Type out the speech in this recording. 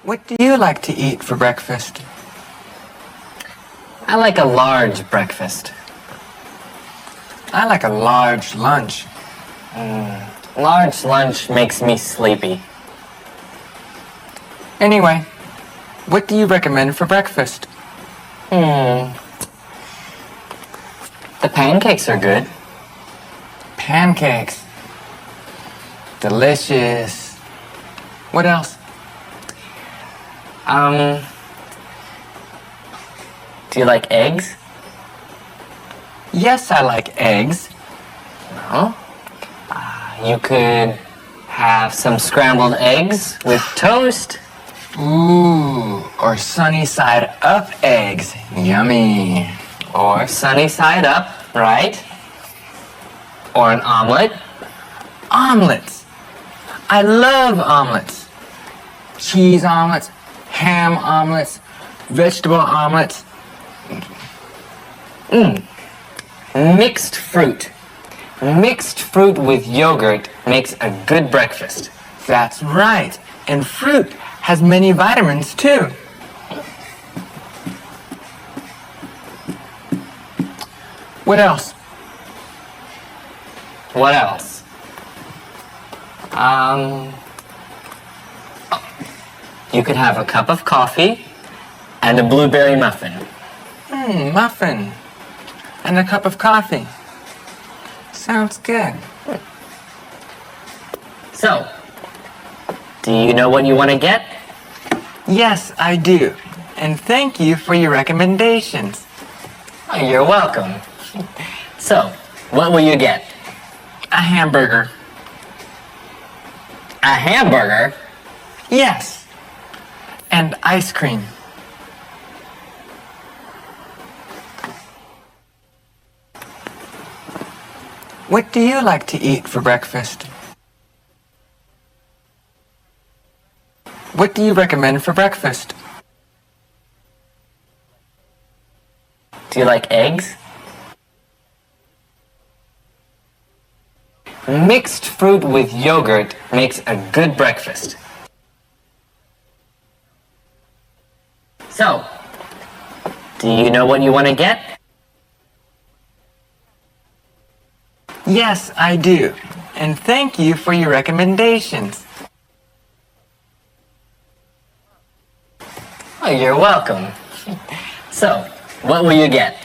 What do you like to eat for breakfast? I like a large breakfast. I like a large lunch. Large lunch makes me sleepy. Anyway, what do you recommend for breakfast? The pancakes are good. Pancakes. Delicious. What else? Do you like eggs? Yes, I like eggs. No. You could have some scrambled eggs with toast. Ooh, or sunny side up eggs. Yummy. Or sunny side up, right? Or an omelet. Omelets. I love omelets. Cheese omelets, ham omelets, vegetable omelets. Mixed fruit. Mixed fruit with yogurt makes a good breakfast. That's right. And fruit has many vitamins too. What else? What else? You could have a cup of coffee and a blueberry muffin. Muffin. And a cup of coffee. Sounds good. So, do you know what you want to get? Yes, I do. And thank you for your recommendations. Oh, you're welcome. So, what will you get? A hamburger. A hamburger? Yes. And ice cream. What do you like to eat for breakfast? What do you recommend for breakfast? Do you like eggs? Mixed fruit with yogurt makes a good breakfast. So, do you know what you want to get? Yes, I do. And thank you for your recommendations. Oh, you're welcome. So, what will you get?